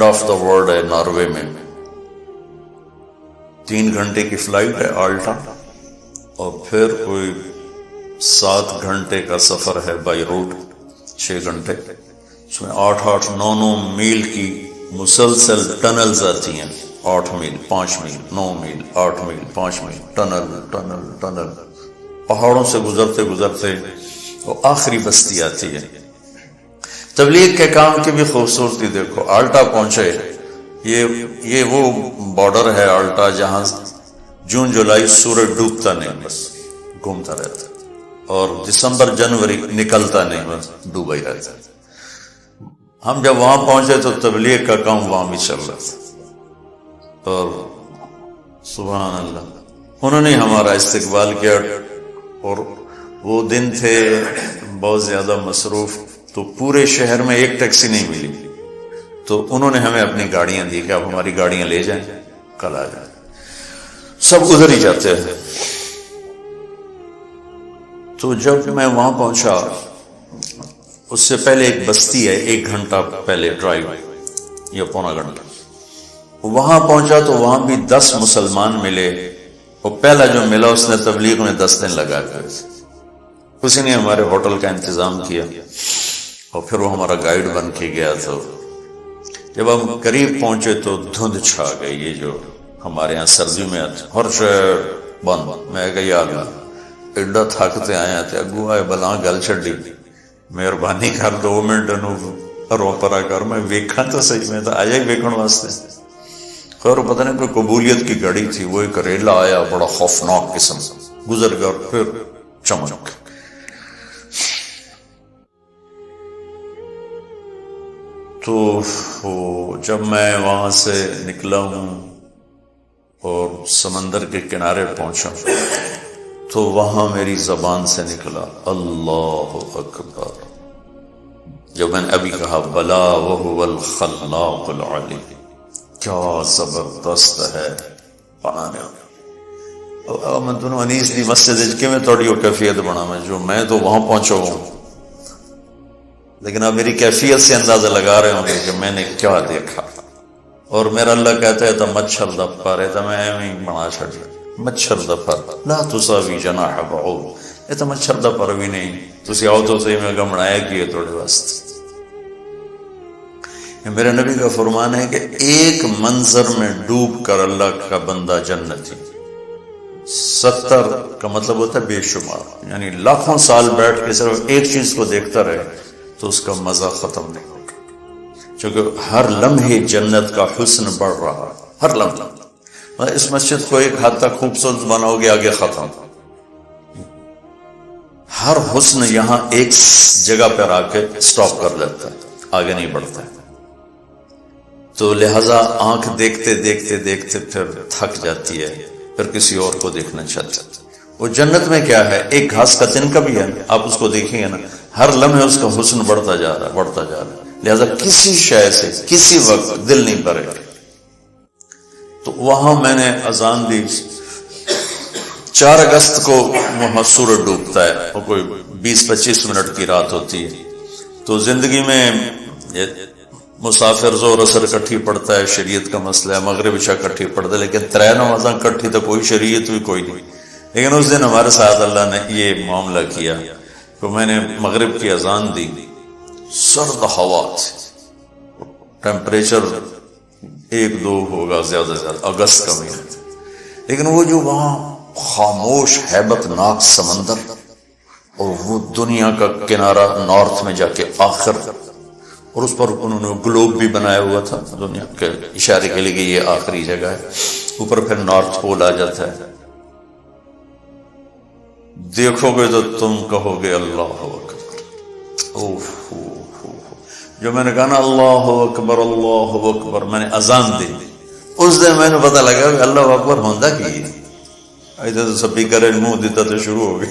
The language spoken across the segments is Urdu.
آف دا ورلڈ ہے ناروے میں، 3 گھنٹے کی فلائٹ ہے آلٹا، اور پھر کوئی 7 گھنٹے کا سفر ہے بائی روڈ، 6 گھنٹے، اس میں 8-8 9-9 میل کی مسلسل ٹنلز آتی ہیں، 8 میل 5 میل 9 میل 8 میل 5 میل، ٹنل ٹنل ٹنل، پہاڑوں سے گزرتے گزرتے وہ آخری بستی آتی ہے۔ تبلیغ کے کام کی بھی خوبصورتی دیکھو، آلٹا پہنچے، یہ وہ بارڈر ہے آلٹا جہاں جون جولائی سورج ڈوبتا نہیں، بس گھومتا رہتا، اور دسمبر جنوری نکلتا نہیں، بس ڈوبا ہی رہتا۔ ہم جب وہاں پہنچے تو تبلیغ کا کام وہاں بھی چل رہا تھا، اور سبحان اللہ انہوں نے ہمارا استقبال کیا، اور وہ دن تھے بہت زیادہ مصروف، تو پورے شہر میں ایک ٹیکسی نہیں ملی، تو انہوں نے ہمیں اپنی گاڑیاں دی کہ آپ ہماری گاڑیاں لے جائیں، کل آ جائیں، سب ادھر ہی جاتے ہیں۔ تو جب میں وہاں پہنچا، اس سے پہلے ایک بستی ہے 1 گھنٹہ پہلے ڈرائیو یا پونا گھنٹہ، وہاں پہنچا تو وہاں بھی 10 مسلمان ملے، اور پہلا جو ملا اس نے تبلیغ میں 10 دن لگا کر، اسی نے ہمارے ہوٹل کا انتظام کیا، اور پھر وہ ہمارا گائیڈ بن کے گیا۔ تو جب ہم قریب پہنچے تو دھند چھا گئی، یہ جو ہمارے یہاں سردیوں میں ہر شہر بند، میں کہ یا اللہ ایڈا تھکتے آئے تھے، اگو آئے بلاں گل چھڑی، مہربانی کر 2 منٹ رو پرا کر، میں ویکھاں تو صحیح، میں تو آیا ہی ویکھن واسطے۔ خیر پتہ نہیں کوئی قبولیت کی گھڑی تھی، وہ ایک ریلا آیا بڑا خوفناک قسم، گزر گیا، اور پھر چمک۔ تو جب میں وہاں سے نکلا ہوں اور سمندر کے کنارے پہنچا، تو وہاں میری زبان سے نکلا اللہ اکبر، جو میں نے ابھی کہا بلا وہو الخلاق العلیم، کیا زبردست ہے پڑھانے۔ میں دونوں انیس دی مسجد کے میں تھوڑی وہ کیفیت بنا، میں تو وہاں پہنچا ہوں، لیکن آپ میری کیفیت سے اندازہ لگا رہے ہوں گے کہ میں نے کیا دیکھا۔ اور میرا اللہ کہتا ہے تو مچھر دفر ہے، تو میں ایویں بنا چھڑ، مچھر دفر لا تساوی جناح بعوض، یہ تو مچھر دفر بھی نہیں، تسی آؤ تو صحیح، میں کہا بنایا کیے تھوڑے واسطے۔ میرے نبی کا فرمان ہے کہ ایک منظر میں ڈوب کر اللہ کا بندہ جنتی، 70 کا مطلب ہوتا ہے بے شمار، یعنی لاکھوں سال بیٹھ کے صرف ایک چیز کو دیکھتا رہے تو اس کا مزہ ختم نہیں ہوگا، چونکہ ہر لمحے جنت کا حسن بڑھ رہا، ہر لمحہ۔ اس مسجد کو ایک حد تک خوبصورت بناؤ گے، آگے ختم، ہر حسن یہاں ایک جگہ پر آ کے سٹاپ کر لیتا ہے، آگے نہیں بڑھتا ہے۔ تو لہذا آنکھ دیکھتے دیکھتے دیکھتے پھر تھک جاتی ہے، پھر کسی اور کو دیکھنا چاہتا ہے۔ وہ جنت میں کیا ہے، ایک گھاس کا تنکا بھی ہے، آپ اس کو دیکھیں گے نا، ہر لمحے اس کا حسن بڑھتا جا رہا ہے، بڑھتا جا رہا ہے، لہذا کسی شے سے کسی وقت دل نہیں بھرے۔ تو وہاں میں نے اذان دی، 4 اگست کو وہاں سورج ڈوبتا ہے، اور کوئی 20-25 منٹ کی رات ہوتی ہے۔ تو زندگی میں مسافر زور اثر کٹھی پڑتا ہے، شریعت کا مسئلہ ہے، مغرب عشاء کٹھی پڑتا ہے، لیکن 3 نمازاں کٹھی تو کوئی شریعت بھی کوئی نہیں۔ لیکن اس دن ہمارے ساتھ اللہ نے یہ معاملہ کیا کہ میں نے مغرب کی اذان دی، سرد ہوا تھی، ٹیمپریچر 1-2 ہوگا زیادہ سے زیادہ، اگست کا مہینہ، لیکن وہ جو وہاں خاموش ہیبت ناک سمندر، اور وہ دنیا کا کنارہ نارتھ میں جا کے آخر، اور اس پر انہوں نے گلوب بھی بنایا ہوا تھا دنیا کے اشارے کے لیے کہ یہ آخری جگہ ہے، اوپر پھر نارتھ پول آ جاتا ہے۔ دیکھو گے تو تم کہو گے اللہ اکبر، اوف، جو میں نے کہا نا اللہ اکبر اللہ اکبر، میں نے اذان دی، اس دن میں نے پتہ لگا کہ اللہ اکبر ہوندہ کی ایسے تو سپیکر منہ دیتا تو شروع ہو گئی۔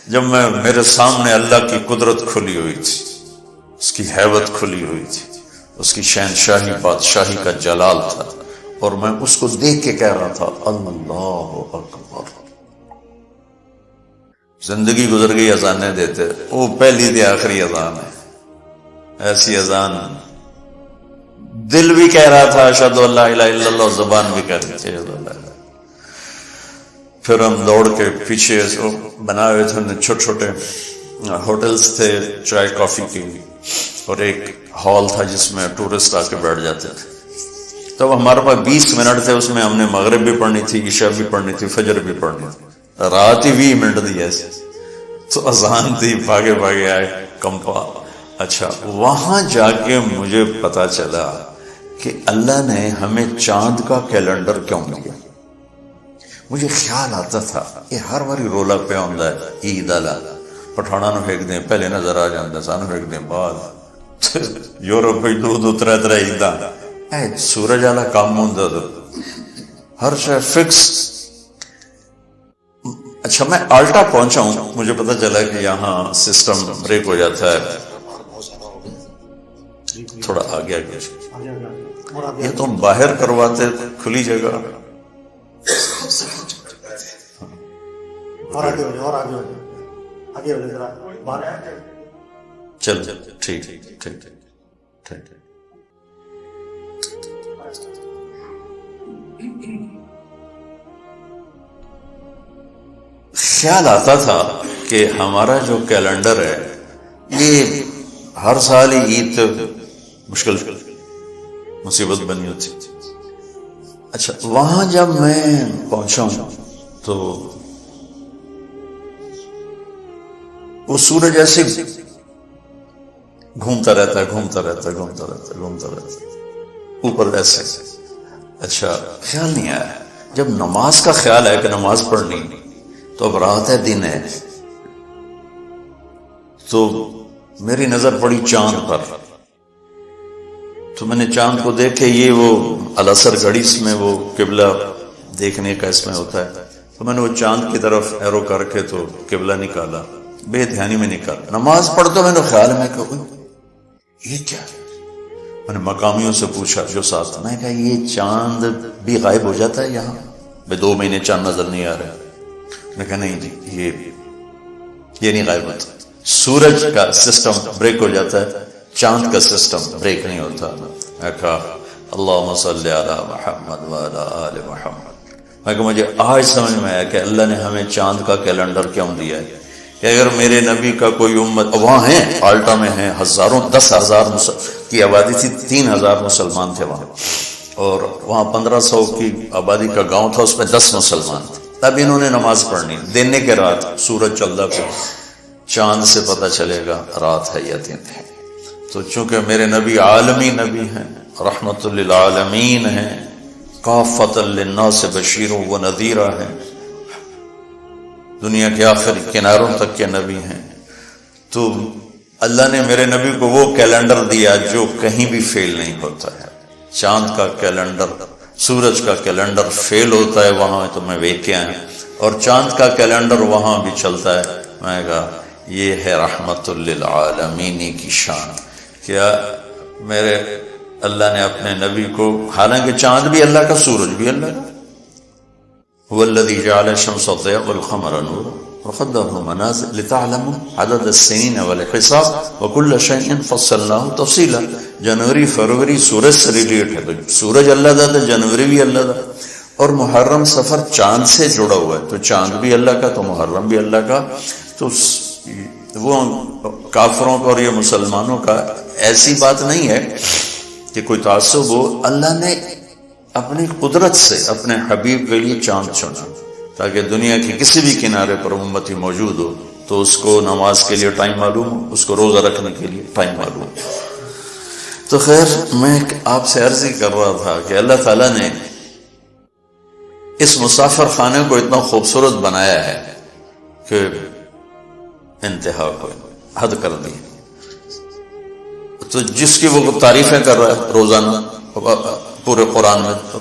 جب میرے سامنے اللہ کی قدرت کھلی ہوئی تھی، اس کی حیبت کھلی ہوئی تھی، اس کی شہنشاہی بادشاہی کا جلال تھا، اور میں اس کو دیکھ کے کہہ رہا تھا اللہ اکبر۔ زندگی گزر گئی اذانیں دیتے، وہ پہلی تھی آخری اذان ہے، ایسی اذان دل بھی کہہ رہا تھا اشہد ان لا الہ الا اللہ، زبان بھی کہہ رہی تھی اشہد ان لا الہ۔ پھر ہم دوڑ کے پیچھے بنائے ہوئے تھے چھوٹے چھوٹے ہوٹلز تھے چائے کافی کی، اور ایک ہال تھا جس میں ٹورسٹ آ کے بیٹھ جاتے تھے۔ تب ہمارے پاس 20 منٹ تھے، اس میں ہم نے مغرب بھی پڑھنی تھی، عشاء بھی پڑھنی تھی، فجر بھی پڑھنی تھی، رات ہی 20 منٹ دی ایسے، تو اذان تھی، بھاگے بھاگے آئے کمپا۔ اچھا، وہاں جا کے مجھے پتا چلا کہ اللہ نے ہمیں چاند کا کیلنڈر کیوں دیا۔ مجھے خیال آتا تھا یہ ہر باری رولا پہ آتا ہے عید والا، پٹھانا نو ایک دن پہلے نظر آ جاتا، سانو ایک دن بعد، یورپ میں 2 3 عیداں، سورج والا کام ہوتا تو ہر شے فکس۔ اچھا، میں آلٹا پہنچا ہوں، مجھے پتا چلا کہ یہاں سسٹم بریک ہو جاتا ہے، تھوڑا آگے آگے، یہ تم باہر کرواتے کھلی جگہ، اور آگے اور آگے آگے ذرا چل ٹھیک ٹھیک ٹھیک۔ خیال آتا تھا کہ ہمارا جو کیلنڈر ہے یہ ہر سال ہی عید مشکل مصیبت بنی ہوتی۔ اچھا، وہاں جب میں پہنچا ہوں تو وہ سورج ایسے گھومتا رہتا ہے اوپر ایسے۔ اچھا، خیال نہیں آیا، جب نماز کا خیال ہے کہ نماز پڑھنی، تو اب رات ہے دن ہے، تو میری نظر پڑی چاند پر، تو میں نے چاند کو دیکھے، یہ وہ العصر گھڑی میں وہ قبلہ دیکھنے کا اس میں ہوتا ہے، تو میں نے وہ چاند کی طرف ایرو کر کے تو قبلہ نکالا، بے دھیانی میں نکالا۔ نماز پڑھتا میں نے خیال میں کہ یہ کیا ہے؟ میں نے مقامیوں سے پوچھا جو ساتھ، میں نے کہا یہ چاند بھی غائب ہو جاتا ہے یہاں، بے 2 مہینے چاند نظر نہیں آ رہا۔ میں نے کہا نہیں جی، یہ نہیں غائب ہوتا، سورج کا سسٹم بریک ہو جاتا ہے، چاند کا سسٹم بریک نہیں ہوتا۔ میں کہا اللہم صلی علی محمد وعلی آل محمد۔ میں کہا مجھے آج سمجھ میں آیا کہ اللہ نے ہمیں چاند کا کیلنڈر کیوں دیا ہے، کہ اگر میرے نبی کا کوئی امت، وہاں ہیں آلٹا میں ہیں ہزاروں، 10,000 کی آبادی تھی، 3,000 مسلمان تھے وہاں، اور وہاں 1500 کی آبادی کا گاؤں تھا، اس میں 10 مسلمان تھے۔ تب انہوں نے نماز پڑھنی، دن کے رات، سورج چلتا پہ، چاند سے پتہ چلے گا رات ہے یا دن ہے۔ تو چونکہ میرے نبی عالمی نبی ہیں، رحمت للعالمین ہیں، کافۃ للناس بشیر و نذیرہ ہیں، دنیا کے آخر کناروں تک کے نبی ہیں، تو اللہ نے میرے نبی کو وہ کیلنڈر دیا جو کہیں بھی فیل نہیں ہوتا ہے۔ چاند کا کیلنڈر، سورج کا کیلنڈر فیل ہوتا ہے وہاں تو میں ویکھ کے آیا، اور چاند کا کیلنڈر وہاں بھی چلتا ہے۔ میں نے کہا یہ ہے رحمت للعالمین کی شان، کیا میرے اللہ نے اپنے نبی کو، حالانکہ چاند بھی اللہ کا، سورج بھی اللہ کا، هو الذي جعل الشمس ضياء والقمر نورا وقدره منازل لتعلموا عدد السنين والحساب وكل شيء فصلناه تفصيلا۔ جنوری فروری سورج سے ریلیٹ ہے، تو سورج اللہ دا، تو جنوری بھی اللہ دا، اور محرم سفر چاند سے جڑا ہوا ہے، تو چاند بھی اللہ کا تو محرم بھی اللہ کا۔ تو وہ کافروں کا اور یہ مسلمانوں کا ایسی بات نہیں ہے کہ کوئی تعصب ہو، اللہ نے اپنی قدرت سے اپنے حبیب کے لیے چاند چنا، تاکہ دنیا کے کسی بھی کنارے پر امتی موجود ہو تو اس کو نماز کے لیے ٹائم معلوم ہو، اس کو روزہ رکھنے کے لیے ٹائم معلوم ہو۔ تو خیر، میں آپ سے عرض ہی کر رہا تھا کہ اللہ تعالیٰ نے اس مسافر خانے کو اتنا خوبصورت بنایا ہے کہ انتہا کو حد کر دی۔ تو جس کی وہ تعریفیں کر رہا ہے روزانہ پورے قرآن میں،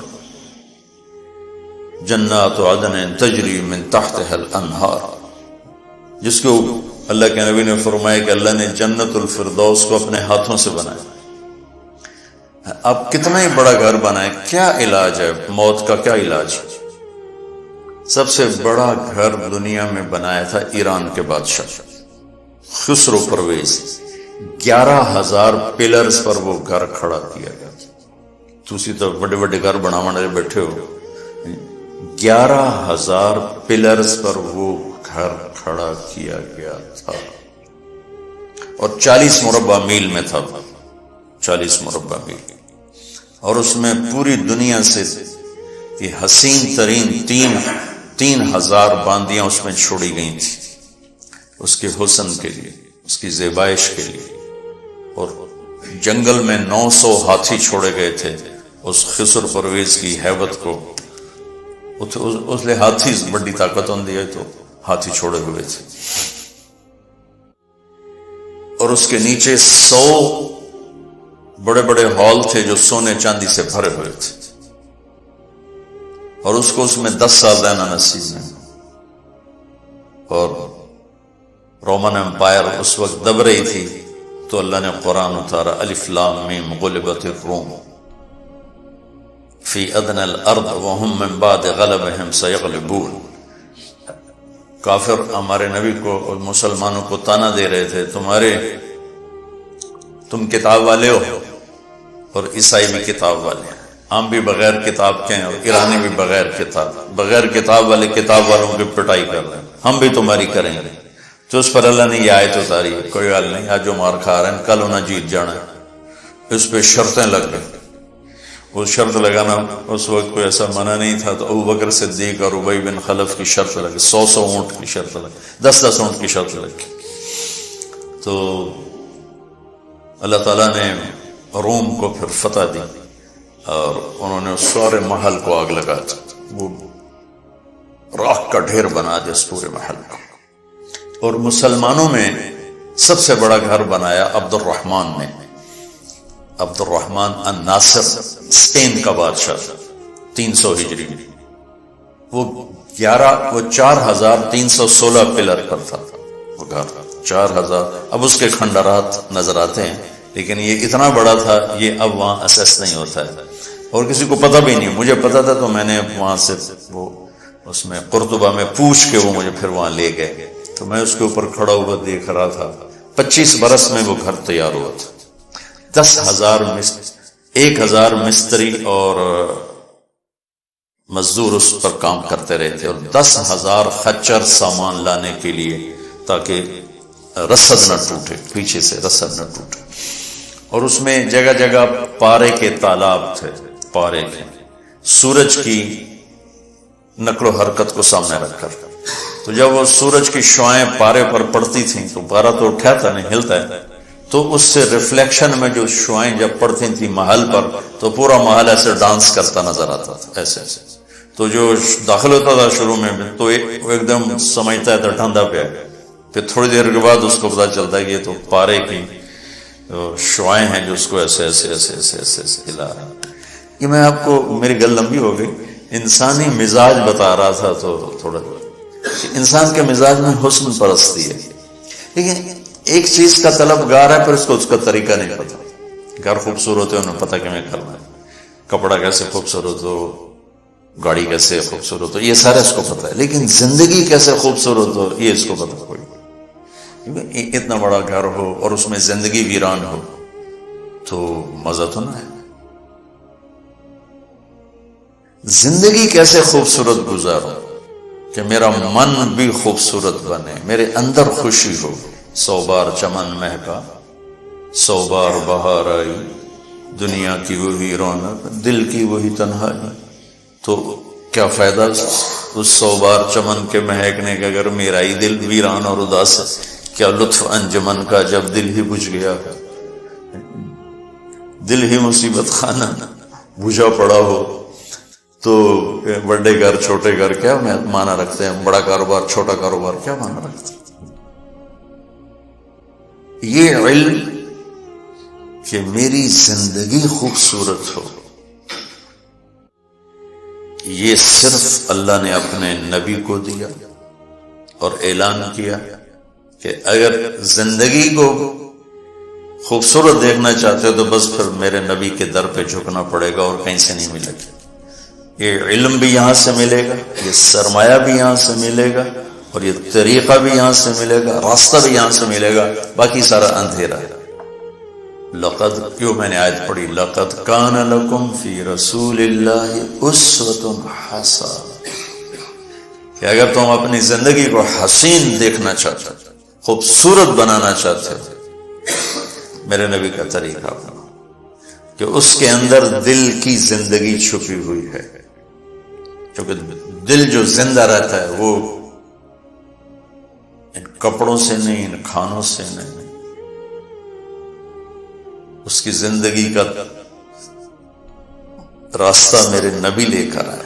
جنات عدن تجری من تحتها الانہار، جس کو اللہ کے نبی نے فرمایا کہ اللہ نے جنت الفردوس کو اپنے ہاتھوں سے بنایا۔ اب کتنا ہی بڑا گھر بنائے، کیا علاج ہے موت کا، کیا علاج؟ سب سے بڑا گھر دنیا میں بنایا تھا ایران کے بادشاہ خسرو پرویز، 11,000 پلرز پر وہ گھر کھڑا کیا گیا۔ تسی تو بڑے بڑے گھر بنانے بیٹھے ہو. 11,000 پلرز پر وہ گھر کھڑا کیا گیا تھا اور 40 مربع میل میں تھا. 40 مربع میل. اور اس میں پوری دنیا سے یہ حسین ترین 3,000 باندیاں اس میں چھوڑی گئی تھی اس کے حسن کے لیے، اس کی زیبائش کے لیے. اور جنگل میں 900 ہاتھی چھوڑے گئے تھے اس خسر پرویز کی ہیبت کو. اس لیے ہاتھی بڑی طاقت ہوندی ہے تو ہاتھی چھوڑے ہوئے تھے. اور اس کے نیچے 100 بڑے بڑے ہال تھے جو سونے چاندی سے بھرے ہوئے تھے. اور اس کو اس میں 10 سال رہنا نصیب نہیں. اور رومن امپائر اس وقت دب رہی تھی تو اللہ نے قرآن اتارا الف لام میم غلبت الروم فی ادنى الارض وهم من بعد غلبهم سيغلبون. کافر ہمارے نبی کو اور مسلمانوں کو تانا دے رہے تھے تم کتاب والے ہو اور عیسائی بھی کتاب والے ہیں. ہم بھی بغیر کتاب کے ہیں اور ایرانی بھی بغیر کتاب والے کتاب والوں کی پٹائی کر رہے ہیں. ہم بھی تمہاری کریں گے. تو اس پر اللہ نے یہ آیت اتاری ہے کوئی حال نہیں، آج جو مار کھا رہے ہیں کل انہیں جیت جانا ہے. اس پہ شرطیں لگ گئی. وہ شرط لگانا اس وقت کوئی ایسا منع نہیں تھا تو ابو بکر صدیق اور ابی بن خلف کی شرط لگی. 100 اونٹ کی شرط لگی، 10 اونٹ کی شرط لگی. تو اللہ تعالیٰ نے روم کو پھر فتح دی اور انہوں نے اس سارے محل کو آگ لگا دی. وہ راکھ کا ڈھیر بنا دیا اس پورے محل کو. اور مسلمانوں میں سب سے بڑا گھر بنایا عبد الرحمن نے. عبد الرحمن الناصر اسپین کا بادشاہ 300 ہجری. وہ 4,316 پلر پر تھا وہ گھر. 4,000. اب اس کے کھنڈرات نظر آتے ہیں لیکن یہ اتنا بڑا تھا یہ اب وہاں اسیس نہیں ہوتا ہے اور کسی کو پتہ بھی نہیں. مجھے پتہ تھا تو میں نے وہاں سے وہ اس میں قرطبہ میں پوچھ کے وہ مجھے پھر وہاں لے گئے تو میں اس کے اوپر کھڑا ہوا دیکھ رہا تھا. 25 برس میں وہ گھر تیار ہوا تھا. 1,000 مستری اور مزدور اس پر کام کرتے رہے تھے اور 10,000 خچر سامان لانے کے لیے تاکہ رسد نہ ٹوٹے، پیچھے سے رسد نہ ٹوٹے. اور اس میں جگہ جگہ پارے کے تالاب تھے. پارے کے سورج کی نقل و حرکت کو سامنے رکھ کر. تو جب وہ سورج کی شعائیں پارے پر پڑتی تھیں تو پارا تو اٹھا تھا نہیں ہلتا ہے تو اس سے ریفلیکشن میں جو شعائیں جب پڑتی تھیں محل پر تو پورا محل ایسے ڈانس کرتا نظر آتا تھا ایسے ایسے. تو جو داخل ہوتا تھا شروع میں تو وہ ایک دم سمجھتا ہے تو ٹھنڈا پہ ہے. پھر تھوڑی دیر کے بعد اس کو پتا چلتا ہے کہ یہ تو پارے کی شعائیں ہیں جو اس کو ایسے ایسے ایسے ایسے ایسے ایسے ہلا رہا ہے. یہ میں آپ کو میری گل لمبی ہو گئی. انسانی مزاج بتا رہا تھا تو تھوڑا انسان کے مزاج میں حسن پرستی ہے لیکن ایک چیز کا طلبگار ہے پر اس کا طریقہ نہیں پتا. گھر خوبصورت ہے انہیں پتہ کہ میں کرنا ہے، کپڑا کیسے خوبصورت ہو، گاڑی کیسے خوبصورت ہو، یہ سارا اس کو پتہ ہے. لیکن زندگی کیسے خوبصورت ہو یہ اس کو پتہ کوئی. اتنا بڑا گھر ہو اور اس میں زندگی ویران ہو تو مزہ تو نہ ہے. زندگی کیسے خوبصورت گزارو کہ میرا من بھی خوبصورت بنے، میرے اندر خوشی ہو. 100 بار چمن مہکا 100 بار بہار آئی، دنیا کی وہی رونق دل کی وہی تنہائی. تو کیا فائدہ اس 100 بار چمن کے مہکنے کا اگر میرا ہی دل ویران اور اداس ہے؟ کیا لطف انجمن کا جب دل ہی بجھ گیا، دل ہی مصیبت خانہ بجھا پڑا ہو. تو بڑے گھر چھوٹے گھر کیا معنی رکھتے ہیں، بڑا کاروبار چھوٹا کاروبار کیا معنی رکھتے ہیں. یہ علم کہ میری زندگی خوبصورت ہو یہ صرف اللہ نے اپنے نبی کو دیا اور اعلان کیا کہ اگر زندگی کو خوبصورت دیکھنا چاہتے ہو تو بس پھر میرے نبی کے در پہ جھکنا پڑے گا اور کہیں سے نہیں ملے گا. یہ علم بھی یہاں سے ملے گا، یہ سرمایہ بھی یہاں سے ملے گا اور یہ طریقہ بھی یہاں سے ملے گا، راستہ بھی یہاں سے ملے گا، باقی سارا اندھیرا ہے. لقد کیوں میں نے آیت پڑھی لقد کان لکم فی رسول اللہ اسوۃ حسنہ، کہ اگر تم اپنی زندگی کو حسین دیکھنا چاہتے ہو، خوبصورت بنانا چاہتے ہو، میرے نبی کا طریقہ اپنا کہ اس کے اندر دل کی زندگی چھپی ہوئی ہے، کیونکہ دل جو زندہ رہتا ہے وہ ان کپڑوں سے نہیں، ان کھانوں سے نہیں، اس کی زندگی کا راستہ میرے نبی لے کر آئے۔